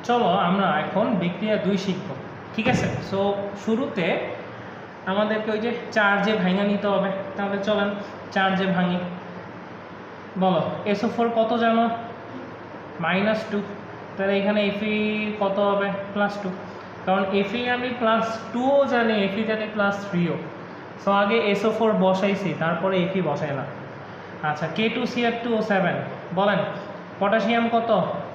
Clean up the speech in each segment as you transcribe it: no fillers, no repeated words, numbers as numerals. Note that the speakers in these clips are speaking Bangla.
চলো আমরা এখন বিক্রিয়া 2 শিখব, ঠিক আছে। সো শুরুতে আমাদেরকে ওই যে চার্জে ভাঙা নিতে হবে। তাহলে চলেন চার্জে ভাঙি। বলো SO4 কত জানো? -2। তাহলে এখানে Fe কত হবে? +2। কারণ Fe আমি +2ও জানি, Fe জানি +3ও। সো আগে SO4 বসাইছি, তারপরে Fe বসাইলাম। আচ্ছা, K2CR2O7 বলেন পটাশিয়াম কত?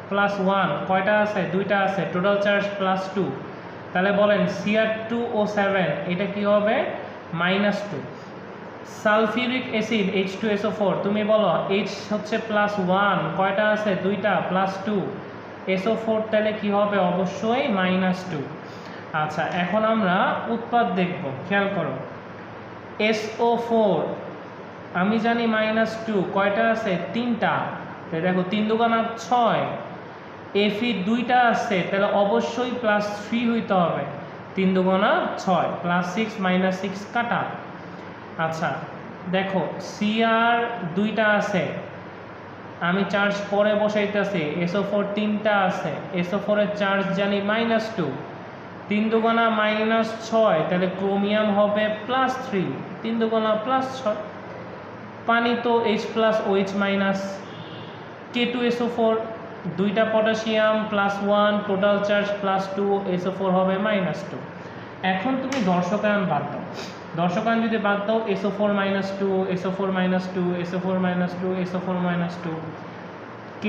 +1। কয়টা আছে? 2টা আছে। Total charge +2। তাহলে বলেন Cr2O7 এটা কি হবে? -2। সালফিউরিক অ্যাসিড H2SO4 তুমি বলো H হচ্ছে +1, কয়টা আছে? 2টা, +2। SO4 তাহলে কি হবে? অবশ্যই -2। আচ্ছা, এখন আমরা উৎপাদ দেখব, খেয়াল করো। SO4 আমি জানি -2, কয়টা আছে? 3টা। তাহলে দেখো 3 দুগুণা 6। Fe 2টা আছে, তাহলে অবশ্যই +3 হইতে হবে। 3 দুগুণা 6, +6 -6 কাটা। আচ্ছা দেখো Cr 2টা আছে, আমি চার্জ পরে বসাইতেছি। SO4 3টা আছে, SO4 এর চার্জ জানি -2। 3 দুগুণা -6, তাহলে ক্রোমিয়াম হবে +3। 3 দুগুণা +6। পানি তো H+OH-। K2SO4 2টা পটাশিয়াম +1, টোটাল চার্জ +2, SO4 হবে -2। এখন তুমি দর্শকায়ন বাদ দাও। দর্শকায়ন যদি বাদ দাও SO4 -2, SO4 -2, SO4 -2, SO4 -2, K+,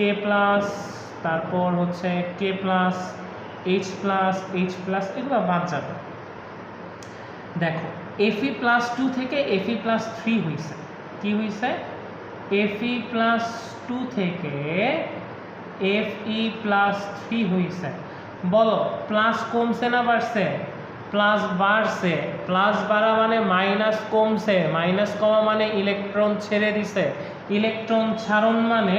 তারপর হচ্ছে K+, H+, এগুলো বাদ যাবে। দেখো Fe+2 থেকে Fe+3 হয়েছে। কি হয়েছে? Fe+2 থেকে Fe+3 হয়েছে। বলো প্লাস কমছে না বাড়ছে? প্লাস বাড়ছে। প্লাস বাড়া মানে মাইনাস কমছে, মাইনাস কমা মানে ইলেকট্রন ছেড়ে দিছে। ইলেকট্রন ছাড়ন মানে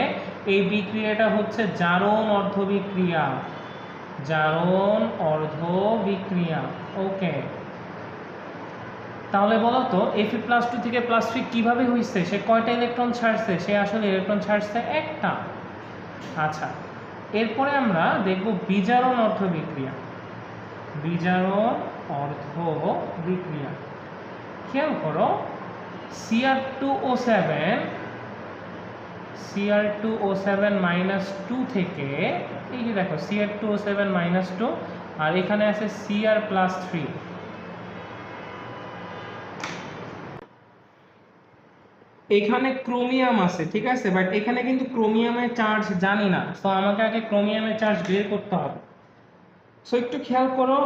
এই বিক্রিয়াটা হচ্ছে জারণ অর্ধ বিক্রিয়া। জারণ অর্ধ বিক্রিয়া। ওকে, তাহলে বলো তো Fe+2 থেকে +3 কিভাবে হয়েছে? সে কয়টা ইলেকট্রন ছাড়ছে? সে আসলে ইলেকট্রন ছাড়ছে একটা। আচ্ছা, এরপরে আমরা দেখব বিজারণ অর্ধ বিক্রিয়া। বিজারণ অর্ধ বিক্রিয়া। খেয়াল করো Cr2O7 -2 থেকে এই যে দেখো Cr2O7 -2, আর এখানে আছে Cr+3। এখানে ক্রোমিয়াম আছে, ঠিক আছে, বাট এখানে কিন্তু ক্রোমিয়ামের চার্জ জানি না। তো আমাকে আগে ক্রোমিয়ামের চার্জ বের করতে হবে। সো একটু খেয়াল করো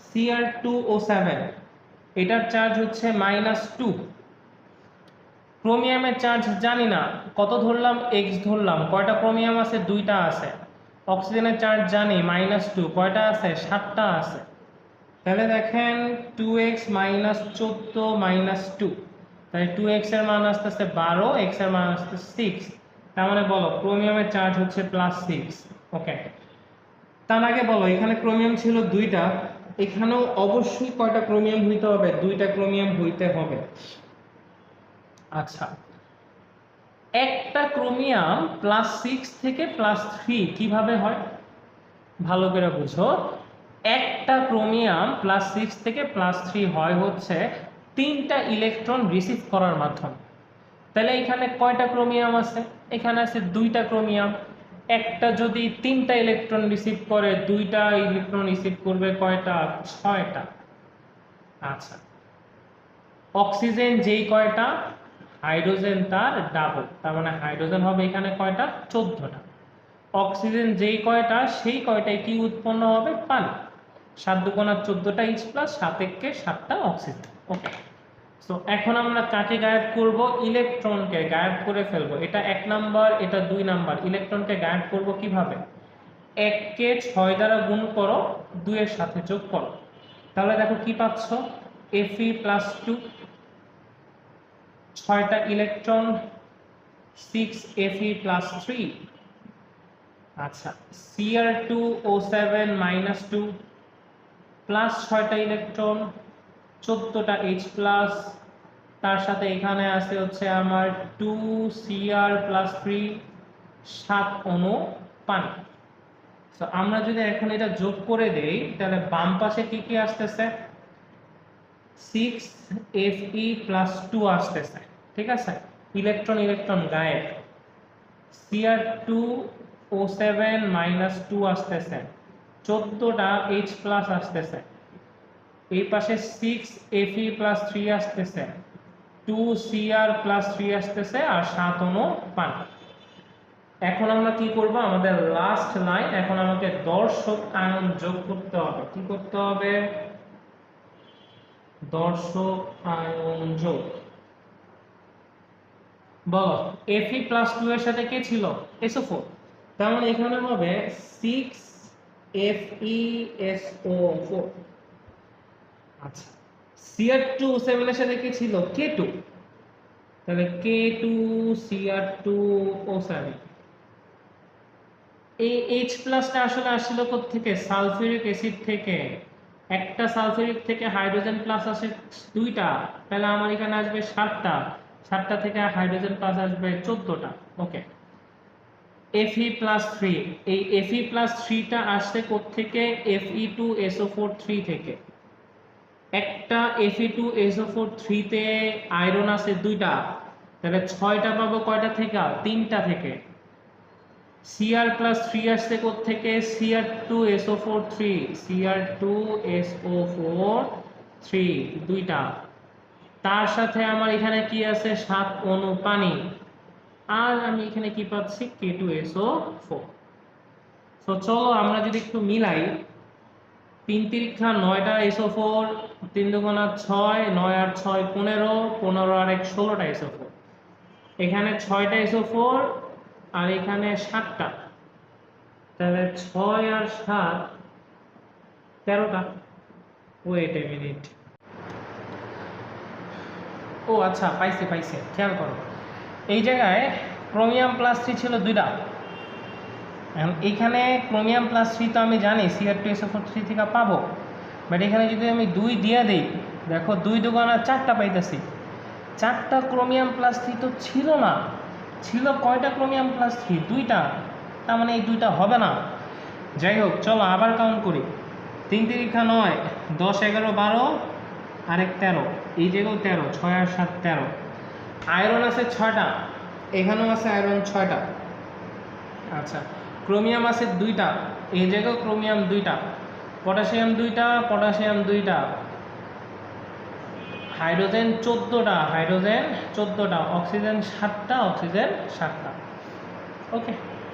Cr2O7 এটার চার্জ হচ্ছে -2। ক্রোমিয়ামের চার্জ জানি না, কত ধরলাম? x ধরলাম। কয়টা ক্রোমিয়াম আছে? 2টা আছে। অক্সিজেনের চার্জ জানি -2, কয়টা আছে? 7টা আছে। তাহলে দেখেন 2x -14 -2, তাহলে 2x এর মান আসতেছে 12, x এর মান আসতেছে 6। তার মানে বলো ক্রোমিয়ামের চার্জ হচ্ছে +6। ওকে, তার আগে বলো এখানে ক্রোমিয়াম ছিল 2টা, এখানেও অবশ্যই কয়টা ক্রোমিয়াম হইতে হবে? 2টা ক্রোমিয়াম হইতে হবে। আচ্ছা, একটা ক্রোমিয়াম +6 থেকে +3 কিভাবে হয়? ভালো করে বুঝো। একটা ক্রোমিয়াম +6 থেকে +3 হয় হচ্ছে 3টা ইলেকট্রন রিসিভ করার মাধ্যমে। তাহলে এখানে কয়টা ক্রোমিয়াম আছে? এখানে আছে 2টা ক্রোমিয়াম। একটা যদি 3টা ইলেকট্রন রিসিভ করে, 2টা ইলেকট্রন রিসিভ করবে কয়টা? 6টা। আচ্ছা, অক্সিজেন যেই কয়টা, হাইড্রোজেন তার ডাবল। তার মানে হাইড্রোজেন হবে এখানে কয়টা? 14টা। অক্সিজেন যেই কয়টা সেই কয়টায় কি উৎপন্ন হবে? পানি। 7 দুগুণা 14টা H+, 7 একে 7টা অক্সিজেন। ওকে, সো এখন আমরা কাকে গায়েব করব? ইলেকট্রনকে গায়েব করে ফেলবো। এটা 1 নাম্বার, এটা 2 নাম্বার। ইলেকট্রনকে গায়েব করব কিভাবে? 1 কে 6 দ্বারা গুণ করো, 2 এর সাথে যোগ করো। তাহলে দেখো কি পাচ্ছ? Fe+2, 6টা ইলেকট্রন, 6Fe+3। আচ্ছা, Cr2O7 -2 প্লাস 6টা ইলেকট্রন, 14টা H+, তার সাথে এখানে আছে হচ্ছে আমার 2Cr+3, 7 অণু পানি। তো আমরা যদি এখন এটা যোগ করে দেই তাহলে বাম পাশে কি কি আসতেছে 6Fe+2 আসতেছে, ঠিক আছে। ইলেকট্রন ইলেকট্রন গায়েব, Cr2O7-2 আসতেছে, 14টা H+ আসতেছে, এই পাশে 6Fe+3 আসতেছে, 2Cr+3 আসতেছে, আর 7 অণু পানি। এখন আমরা কি করব, আমাদের লাস্ট লাইন, এখন আমাকে দর্শক আয়ন যোগ করতে হবে। কি করতে হবে? দর্শক আয়ন যোগ। বলো, Fe+2 এর সাথে কে ছিল? SO4। তার মানে এখানে হবে 6FeSO4। আচ্ছা, Cr2O7 এর সাথে কে ছিল? K2। তাহলে K2Cr2O7। এই H+টা আসলে আসছিল কোথা থেকে? সালফিউরিক অ্যাসিড থেকে। একটা সালফিউরিক থেকে হাইড্রোজেন প্লাস আসে 2টা, তাহলে আমার এখানে আসবে 7টা, 7টা থেকে হাইড্রোজেন প্লাস আসবে 14টা। ওকে, Fe+3, এই Fe+3টা আসছে কোথা থেকে? Fe2SO4 3 থেকে। একটা Fe2SO4 3 তে আয়রন আছে 2টা, তাহলে 6টা পাবো কয়টা থেকে? 3টা থেকে। Cr+3 আসছে কোথা থেকে? Cr2SO4 3, Cr2SO4 3 2টা, তার সাথে আমার এখানে কি আছে? 7 অণু পানি, আর আমি এখানে কি পাচ্ছি? K2SO4। তো চলো আমরা যদি একটু মিলাই, 3 তিরিক্ষা 9টা SO4, 3 দুগুণা 6, 9 আর 6 15, 15 আর 1 16টা SO4, এখানে 6টা SO4 আর এখানে 7টা, তাহলে 6 আর 7 13টা। ওয়েট এ মিনিট, ও আচ্ছা, পাইছি পাইছি, খেয়াল করো, এই জায়গায় ক্রোমিয়াম+3 ছিল 2টা। এইখানে ক্রোমিয়াম+3 তো আমি জানি Cr2SO4 3 থেকে পাবো, বাট এখানে যদি আমি 2 দিয়ে দিই, দেখো 2 দুগুণা 4টা পাইতেছি। 4টা ক্রোমিয়াম+3 তো ছিল না, ছিল কয়টা ক্রোমিয়াম+3? 2টা, তার মানে এই 2টা হবে না। যাই হোক, চলো আবার কাউন্ট করি। 3 তিরিক্ষা 9, 10 11 12, আরেক 13, এই জায়গাও 13, 6 আর 7 13। আয়রন আছে 6টা, এখানেও আছে আয়রন 6টা। আচ্ছা, ক্রোমিয়াম আছে 2টা, এই জায়গাও ক্রোমিয়াম 2টা, পটাশিয়াম 2টা, পটাশিয়াম 2টা, হাইড্রোজেন 14টা, হাইড্রোজেন 14টা, অক্সিজেন 7টা, অক্সিজেন 7টা। ওকে,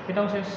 এটাও শেষ।